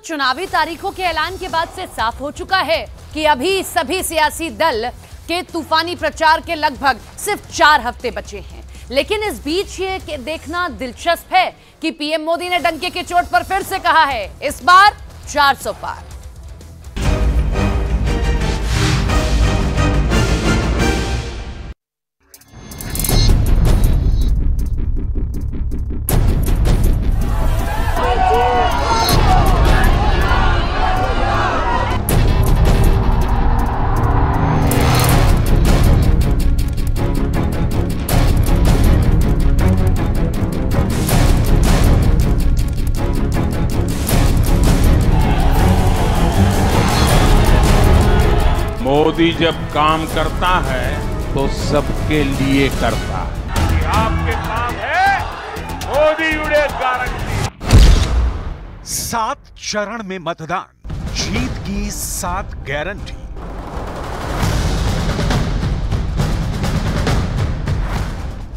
चुनावी तारीखों के ऐलान के बाद से साफ हो चुका है कि अभी सभी सियासी दल के तूफानी प्रचार के लगभग सिर्फ 4 हफ्ते बचे हैं। लेकिन इस बीच ये देखना दिलचस्प है कि पीएम मोदी ने डंके की चोट पर फिर से कहा है, इस बार 400 पार। मोदी जब काम करता है तो सबके लिए करता है। आपके काम है मोदी जुड़े गारंटी। 7 चरण में मतदान, जीत की 7 गारंटी।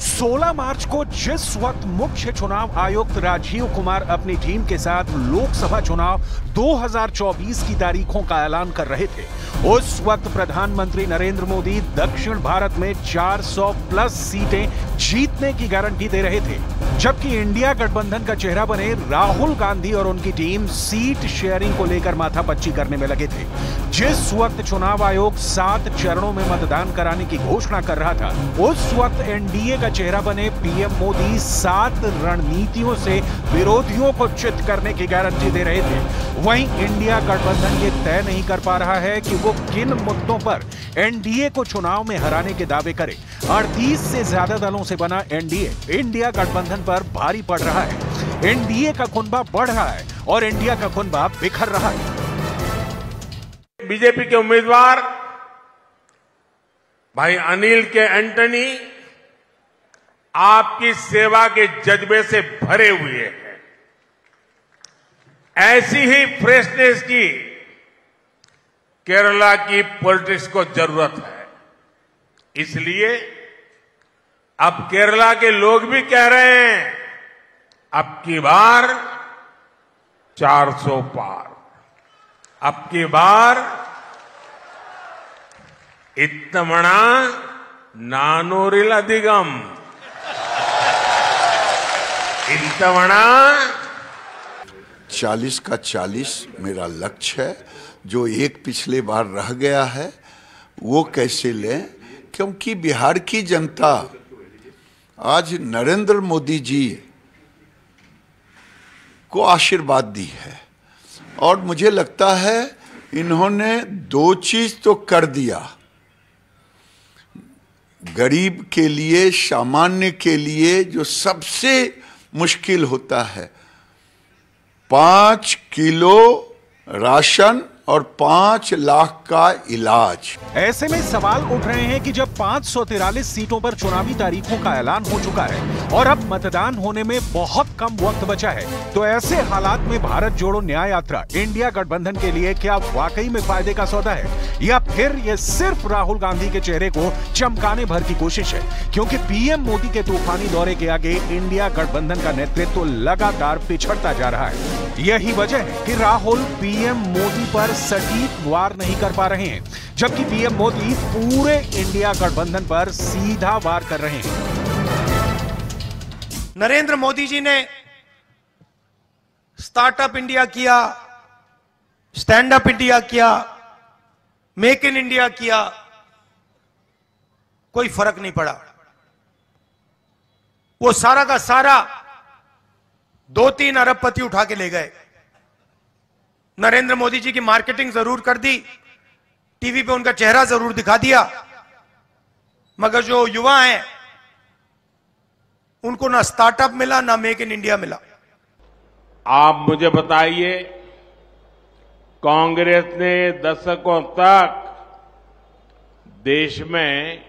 16 मार्च को जिस वक्त मुख्य चुनाव आयुक्त राजीव कुमार अपनी टीम के साथ लोकसभा चुनाव 2024 की तारीखों का ऐलान कर रहे थे, उस वक्त प्रधानमंत्री नरेंद्र मोदी दक्षिण भारत में 400 प्लस सीटें जीतने की गारंटी दे रहे थे, जबकि इंडिया गठबंधन का चेहरा बने राहुल गांधी और उनकी टीम सीट शेयरिंग को लेकर माथापच्ची करने में लगे थे। जिस वक्त चुनाव आयोग 7 चरणों में मतदान कराने की घोषणा कर रहा था, उस वक्त एनडीए का चेहरा बने पीएम मोदी 7 रणनीतियों से विरोधियों को चित करने की गारंटी दे रहे थे। वहीं इंडिया गठबंधन ये तय नहीं कर पा रहा है कि वो किन मुद्दों पर एनडीए को चुनाव में हराने के दावे करे। 38 से ज्यादा दलों से बना एनडीए इंडिया गठबंधन पर भारी पड़ रहा है। एनडीए का कुनबा बढ़ रहा है और इंडिया का कुनबा बिखर रहा है। बीजेपी के उम्मीदवार भाई अनिल के एंटनी आपकी सेवा के जज्बे से भरे हुए हैं। ऐसी ही फ्रेशनेस की केरला की पॉलिटिक्स को जरूरत है। इसलिए अब केरला के लोग भी कह रहे हैं, अब की बार 400 पार, अब की बार इत्तमणा नानूरिल अधिगम, इत्तमणा 40 का 40 मेरा लक्ष्य है। जो एक पिछले बार रह गया है वो कैसे लें, क्योंकि बिहार की जनता आज नरेंद्र मोदी जी को आशीर्वाद दी है और मुझे लगता है इन्होंने 2 चीज तो कर दिया। गरीब के लिए, सामान्य के लिए जो सबसे मुश्किल होता है, 5 किलो राशन और 5 लाख का इलाज। ऐसे में सवाल उठ रहे हैं कि जब 543 सीटों पर चुनावी तारीखों का ऐलान हो चुका है और अब मतदान होने में बहुत कम वक्त बचा है, तो ऐसे हालात में भारत जोड़ो न्याय यात्रा इंडिया गठबंधन के लिए क्या वाकई में फायदे का सौदा है, या फिर यह सिर्फ राहुल गांधी के चेहरे को चमकाने भर की कोशिश है? क्योंकि पीएम मोदी के तूफानी दौरे के आगे इंडिया गठबंधन का नेतृत्व लगातार पिछड़ता जा रहा है। यही वजह है कि राहुल पीएम मोदी पर सटीक वार नहीं कर पा रहे हैं, जबकि पीएम मोदी पूरे इंडिया गठबंधन पर सीधा वार कर रहे हैं। नरेंद्र मोदी जी ने स्टार्टअप इंडिया किया, स्टैंड अप इंडिया किया, मेक इन इंडिया किया, कोई फर्क नहीं पड़ा। वो सारा का सारा 2-3 अरबपति उठा के ले गए। नरेंद्र मोदी जी की मार्केटिंग जरूर कर दी, टीवी पे उनका चेहरा जरूर दिखा दिया, मगर जो युवा हैं उनको ना स्टार्टअप मिला, ना मेक इन इंडिया मिला। आप मुझे बताइए, कांग्रेस ने दशकों तक देश में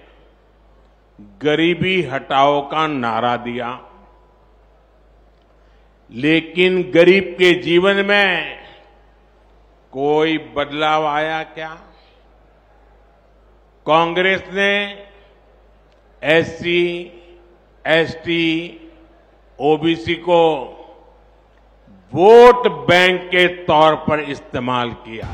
गरीबी हटाओ का नारा दिया, लेकिन गरीब के जीवन में कोई बदलाव आया क्या? कांग्रेस ने एससी, एसटी, ओबीसी को वोट बैंक के तौर पर इस्तेमाल किया।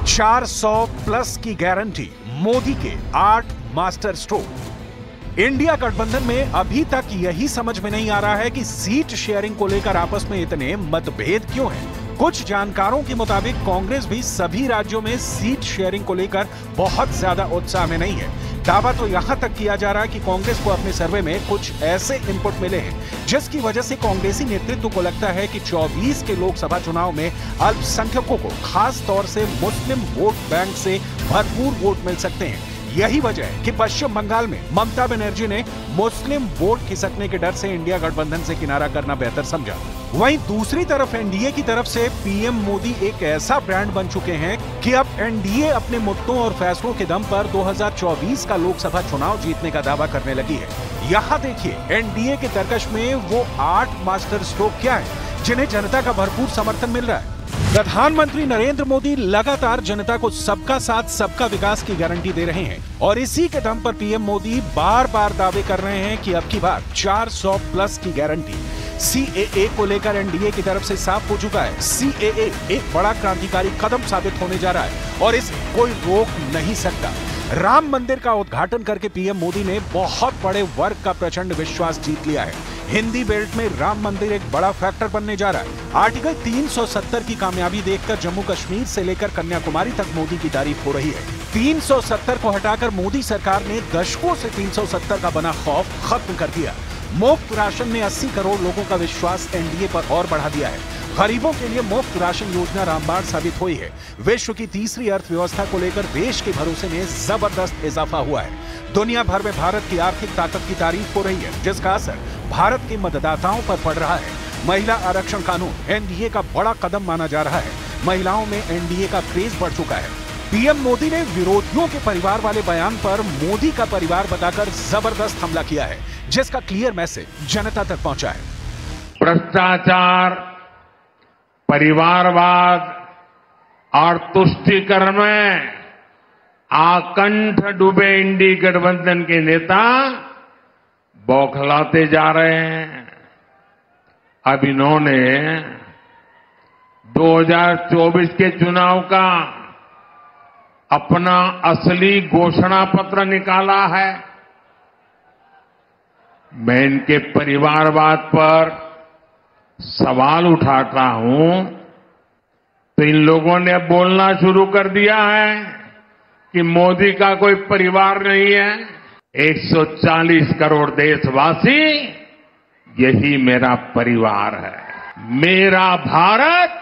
400 प्लस की गारंटी, मोदी के 8 मास्टर स्ट्रोक। इंडिया गठबंधन में अभी तक यही समझ में नहीं आ रहा है कि सीट शेयरिंग को लेकर आपस में इतने मतभेद क्यों हैं। कुछ जानकारों के मुताबिक कांग्रेस भी सभी राज्यों में सीट शेयरिंग को लेकर बहुत ज्यादा उत्साह में नहीं है। दावा तो यहां तक किया जा रहा है कि कांग्रेस को अपने सर्वे में कुछ ऐसे इनपुट मिले हैं जिसकी वजह से कांग्रेसी नेतृत्व को लगता है कि 24 के लोकसभा चुनाव में अल्पसंख्यकों को खास तौर से मुस्लिम वोट बैंक से भरपूर वोट मिल सकते हैं। यही वजह है कि पश्चिम बंगाल में ममता बनर्जी ने मुस्लिम वोट खिसकने के डर से इंडिया गठबंधन से किनारा करना बेहतर समझा। वहीं दूसरी तरफ एनडीए की तरफ से पीएम मोदी एक ऐसा ब्रांड बन चुके हैं कि अब एनडीए अपने मुद्दों और फैसलों के दम पर 2024 का लोकसभा चुनाव जीतने का दावा करने लगी है। यहाँ देखिए एनडीए के तर्कश में वो 8 मास्टर स्ट्रोक क्या है जिन्हें जनता का भरपूर समर्थन मिल रहा है। प्रधानमंत्री नरेंद्र मोदी लगातार जनता को सबका साथ सबका विकास की गारंटी दे रहे हैं और इसी के दम पर पीएम मोदी बार बार दावे कर रहे हैं कि अब की बार 400 प्लस की गारंटी। सीएए को लेकर एनडीए की तरफ से साफ हो चुका है, सीएए एक बड़ा क्रांतिकारी कदम साबित होने जा रहा है और इसे कोई रोक नहीं सकता। राम मंदिर का उद्घाटन करके पीएम मोदी ने बहुत बड़े वर्ग का प्रचंड विश्वास जीत लिया है। हिंदी बेल्ट में राम मंदिर एक बड़ा फैक्टर बनने जा रहा है। आर्टिकल 370 की कामयाबी देखकर जम्मू कश्मीर से लेकर कन्याकुमारी तक मोदी की तारीफ हो रही है। 370 को हटाकर मोदी सरकार ने दशकों से 370 का बना खौफ खत्म कर दिया। मुफ्त राशन ने 80 करोड़ लोगों का विश्वास एनडीए पर और बढ़ा दिया है। गरीबों के लिए मुफ्त राशन योजना रामबाण साबित हुई है। विश्व की तीसरी अर्थव्यवस्था को लेकर देश के भरोसे में जबरदस्त इजाफा हुआ है। दुनिया भर में भारत की आर्थिक ताकत की तारीफ हो रही है जिसका असर भारत के मतदाताओं पर पड़ रहा है। महिला आरक्षण कानून एनडीए का बड़ा कदम माना जा रहा है। महिलाओं में एनडीए का क्रेज बढ़ चुका है। पीएम मोदी ने विरोधियों के परिवार वाले बयान पर मोदी का परिवार बताकर जबरदस्त हमला किया है जिसका क्लियर मैसेज जनता तक पहुंचा है। भ्रष्टाचार, परिवारवाद और तुष्टीकरण में आकंठ डूबे इंडी गठबंधन के नेता बौखलाते जा रहे हैं। अब इन्होंने 2024 के चुनाव का अपना असली घोषणा पत्र निकाला है। मैं इनके परिवारवाद पर सवाल उठाता हूं तो इन लोगों ने बोलना शुरू कर दिया है कि मोदी का कोई परिवार नहीं है। 140 करोड़ देशवासी यही मेरा परिवार है। मेरा भारत,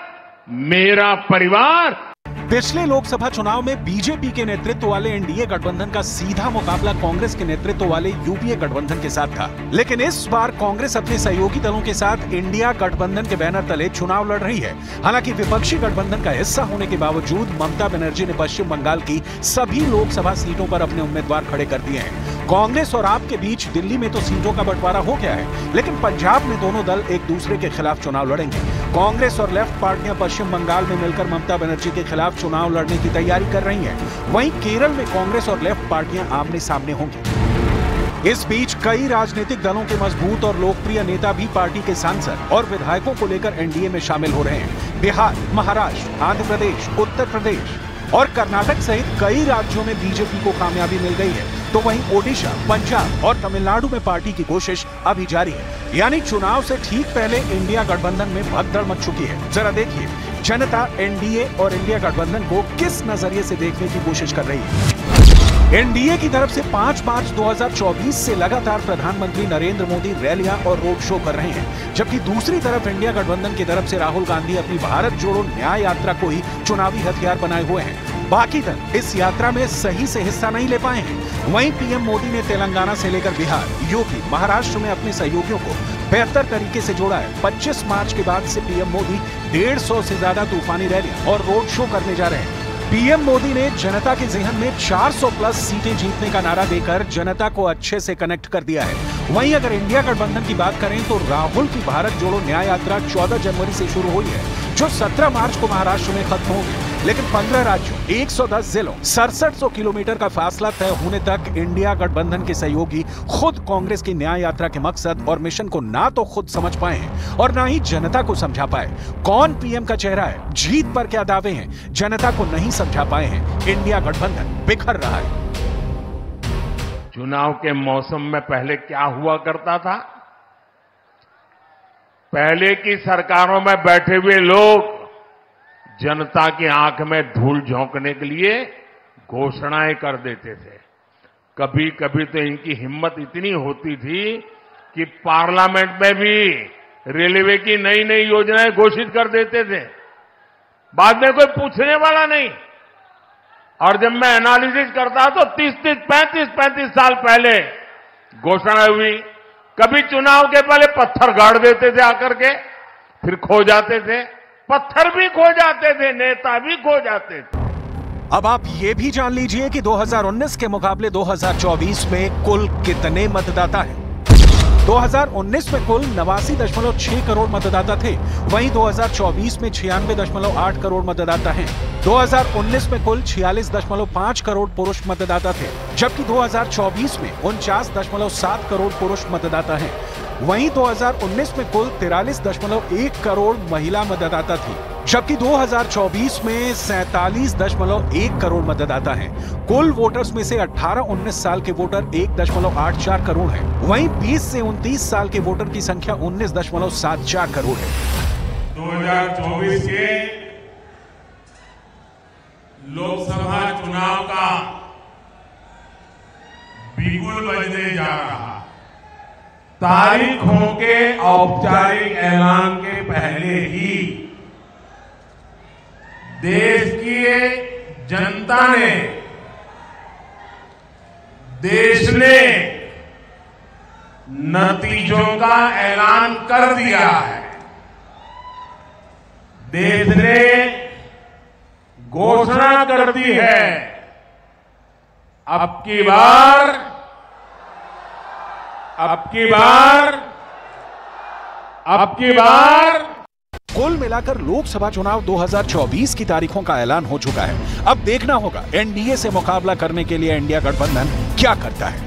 मेरा परिवार। पिछले लोकसभा चुनाव में बीजेपी के नेतृत्व वाले एनडीए गठबंधन का सीधा मुकाबला कांग्रेस के नेतृत्व वाले यूपीए गठबंधन के साथ था, लेकिन इस बार कांग्रेस अपने सहयोगी दलों के साथ इंडिया गठबंधन के बैनर तले चुनाव लड़ रही है। हालांकि विपक्षी गठबंधन का हिस्सा होने के बावजूद ममता बनर्जी ने पश्चिम बंगाल की सभी लोकसभा सीटों पर अपने उम्मीदवार खड़े कर दिए हैं। कांग्रेस और आप के बीच दिल्ली में तो सीटों का बंटवारा हो गया है, लेकिन पंजाब में दोनों दल एक दूसरे के खिलाफ चुनाव लड़ेंगे। कांग्रेस और लेफ्ट पार्टियां पश्चिम बंगाल में मिलकर ममता बनर्जी के खिलाफ चुनाव लड़ने की तैयारी कर रही हैं। वहीं केरल में कांग्रेस और लेफ्ट पार्टियां आमने सामने होंगी। इस बीच कई राजनीतिक दलों के मजबूत और लोकप्रिय नेता भी पार्टी के सांसद और विधायकों को लेकर एनडीए में शामिल हो रहे हैं। बिहार, महाराष्ट्र, आंध्र प्रदेश, उत्तर प्रदेश और कर्नाटक सहित कई राज्यों में बीजेपी को कामयाबी मिल गई है, तो वहीं ओडिशा, पंजाब और तमिलनाडु में पार्टी की कोशिश अभी जारी है। यानी चुनाव से ठीक पहले इंडिया गठबंधन में भगदड़ मच चुकी है। जरा देखिए जनता एनडीए और इंडिया गठबंधन को किस नजरिए से देखने की कोशिश कर रही है। एनडीए की तरफ से 5 मार्च 2024 से लगातार प्रधानमंत्री नरेंद्र मोदी रैलियां और रोड शो कर रहे हैं, जबकि दूसरी तरफ इंडिया गठबंधन की तरफ से राहुल गांधी अपनी भारत जोड़ो न्याय यात्रा को ही चुनावी हथियार बनाए हुए हैं। बाकी दल इस यात्रा में सही से हिस्सा नहीं ले पाए हैं। वहीं पीएम मोदी ने तेलंगाना से लेकर बिहार, यूपी, महाराष्ट्र में अपने सहयोगियों को बेहतर तरीके से जोड़ा है। 25 मार्च के बाद से पीएम मोदी 150 से ज्यादा तूफानी रैलियां और रोड शो करने जा रहे हैं। पीएम मोदी ने जनता के ज़हन में 400 प्लस सीटें जीतने का नारा देकर जनता को अच्छे से कनेक्ट कर दिया है। वहीं अगर इंडिया गठबंधन की बात करें तो राहुल की भारत जोड़ो न्याय यात्रा 14 जनवरी से शुरू हुई है, जो 17 मार्च को महाराष्ट्र में खत्म होगी। लेकिन 15 राज्यों, 110 जिलों, 6700 किलोमीटर का फासला तय होने तक इंडिया गठबंधन के सहयोगी खुद कांग्रेस की न्याय यात्रा के मकसद और मिशन को ना तो खुद समझ पाए हैं और ना ही जनता को समझा पाए। कौन पीएम का चेहरा है, जीत पर क्या दावे हैं, जनता को नहीं समझा पाए हैं। इंडिया गठबंधन बिखर रहा है। चुनाव के मौसम में पहले क्या हुआ करता था? पहले की सरकारों में बैठे हुए लोग जनता की आंख में धूल झोंकने के लिए घोषणाएं कर देते थे। कभी कभी तो इनकी हिम्मत इतनी होती थी कि पार्लियामेंट में भी रेलवे की नई नई योजनाएं घोषित कर देते थे, बाद में कोई पूछने वाला नहीं। और जब मैं एनालिसिस करता तो 35 साल पहले घोषणा हुई। कभी चुनाव के पहले पत्थर गाड़ देते थे आकर के, फिर खो जाते थे, पत्थर भी खो जाते थे, नेता भी खो जाते थे। अब आप ये भी जान लीजिए कि 2019 के मुकाबले 2024 में कुल कितने मतदाता हैं। 2019 में कुल 89.6 करोड़ मतदाता थे, वहीं 2024 में 96.8 करोड़ मतदाता हैं। 2019 में कुल 46.5 करोड़ पुरुष मतदाता थे, जबकि 2024 में 49.7 करोड़ पुरुष मतदाता हैं। वहीं 2019 में कुल 43.1 करोड़ महिला मतदाता थी, जबकि 2024 में 47.1 करोड़ मतदाता हैं। कुल वोटर्स में से 18-19 साल के वोटर 1.84 करोड़ हैं। वहीं 20 से 29 साल के वोटर की संख्या 19.74 करोड़ है। 2024 के लोकसभा चुनाव का बिगुल बजने जा रहा। तारीखों के औपचारिक ऐलान के पहले ही देश की जनता ने, देश ने नतीजों का ऐलान कर दिया है। देश ने घोषणा कर दी है, अब की बार कुल मिलाकर लोकसभा चुनाव 2024 की तारीखों का ऐलान हो चुका है। अब देखना होगा एनडीए से मुकाबला करने के लिए इंडिया गठबंधन क्या करता है।